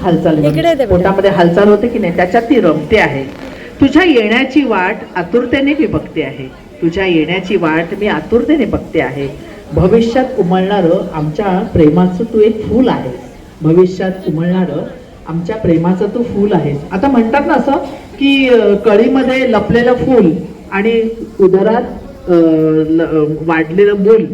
हालचाल, पोटामध्ये हालचाल होते की नाही, त्याच्यात ती रमते आहे. तुझ्या येण्याची वाट आतुरतेने मी बघते आहे. तुझ्या येण्याची वाट मी आतुरतेने बघते आहे. भविष्यात उमलणारं आमच्या प्रेमाचं तू एक फूल आहेस. भविष्यात उमलणारं आमच्या प्रेमाचं तू फूल आहेस. आता म्हणतात ना असं की कळीमध्ये लपलेलं फूल आणि उदरात वाढलेलं मूल,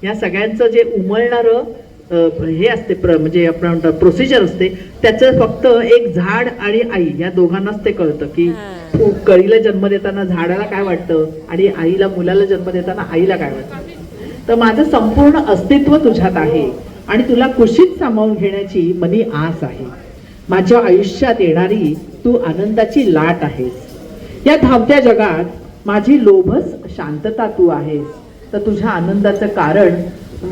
या सगळ्यांचं जे उमलणारं हे असते म्हणजे आपण म्हणतो प्रोसिजर असते, त्याचं फक्त एक झाड आणि आई या दोघांनाच ते कळतं की कळीला जन्म देताना झाडाला काय वाटतं आणि आईला, मुलाला जन्म देताना आईला काय वाटतं. तर माझं संपूर्ण अस्तित्व तुझ्यात आहे आणि तुला कुशीत सामावून घेण्याची मनी आस आहे. माझ्या आयुष्यात येणारी तू आनंदाची लाट आहेस. या धावत्या जगात माझी लोभस शांतता तू आहेस. तर तुझ्या आनंदाचं कारण,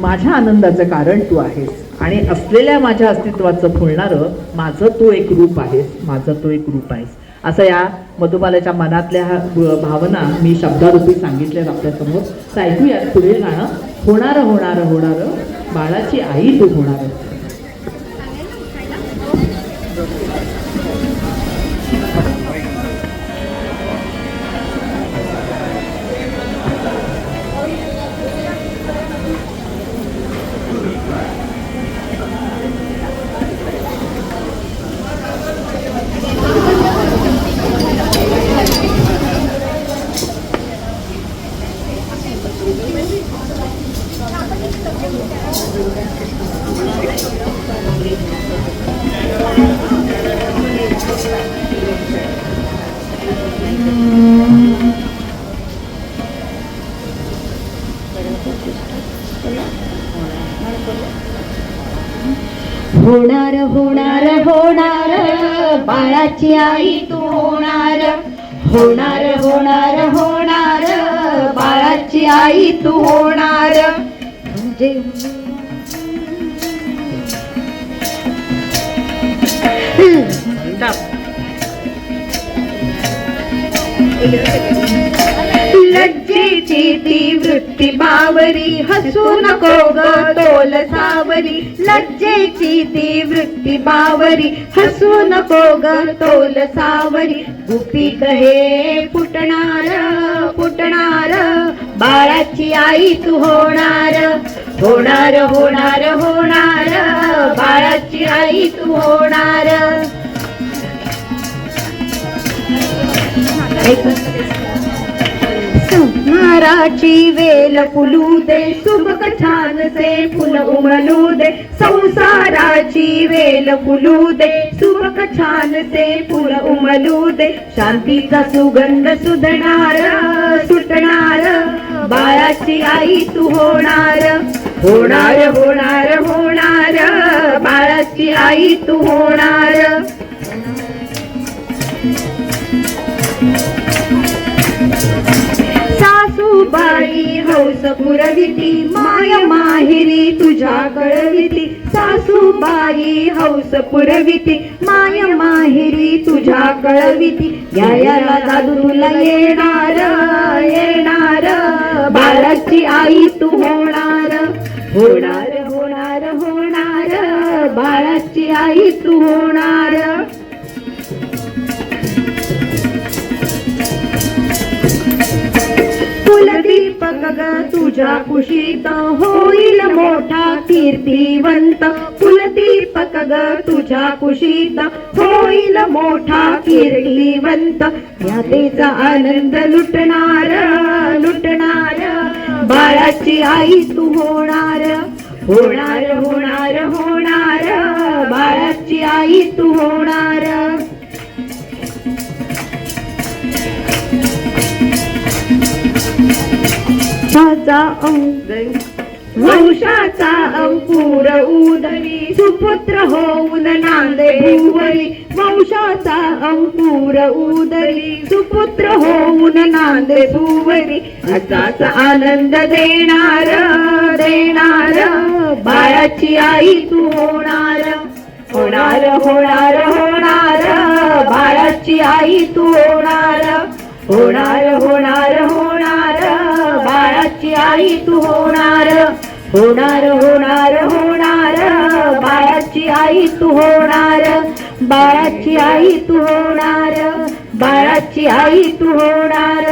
माझ्या आनंदाचं कारण तू आहेस आणि असलेल्या माझ्या अस्तित्वाचं फुलणारं माझं तू एक रूप आहेस. माझं तू एक रूप आहेस. असं या मधुबालाच्या मनातल्या भावना मी शब्दारूपी सांगितल्या आपल्यासमोर. तर ऐकूयात पुढे गाणं. होणार होणार होणार बाळाची आई तू होणार. होणार होणार होणार बाळाची आई तू होणार. होणार होणार होणार बाळाची आई तू होणार. म्हणजे लज्जेची ती वृत्ती बावरी हसू नको ग तोल सावरी. लज्जेची ती वृत्ती बावरी हसू नको ग तोल सावरी. गुपित हे फुटणार फुटणार बाळाची आई तू होणार. होणार होणार होणार बाळाची आई तू होणार. संसाराची वेल फुलू दे सुबक छान से फुल उमलू दे. संसाराची वेल फुलू दे सुबक छान से फुल उमलू दे. शांतीचा सुगंध सुधणार सुटणार बाळाची आई तू होणार. होणार होणार होणार बाळाची आई तू होणार. सासूबाई हौस पुरविती माय माहेरी तुझ्या कळविती. सासूबाई हौस पुरविती माय माहेरी तुझ्या कळविती. याला दादू तुला येणार येणार बाळाची आई तू होणार. होणार होणार होणार बाळाची आई तू होणार. कुलदीपक ग तुझ्या कुशीत होईल मोठा कीर्तिवंत. कुलदीपक ग तुझ्या कुशीत होईल मोठा कीर्तिवंत. यातेचा आनंद लुटणार लुटणार बाळाची आई तू होणार. होणार होणार होणार बाळाची आई तू होणार. वंशाचा अंकुर उदरी सुपुत्र होऊन नांदे भुवरी. वंशाचा अंकुर उदरी सुपुत्र होऊन नांदे भुवरी. असाच आनंद देणार देणार बाळाची आई तू होणार. होणार होणार होणार बाळाची आई तू होणार. होणार होणार होणार बाळाची आई तू होणार. होणार होणार होणार बाळाची आई तू होणार. बाळाची आई तू होणार, बाळाची आई तू होणार.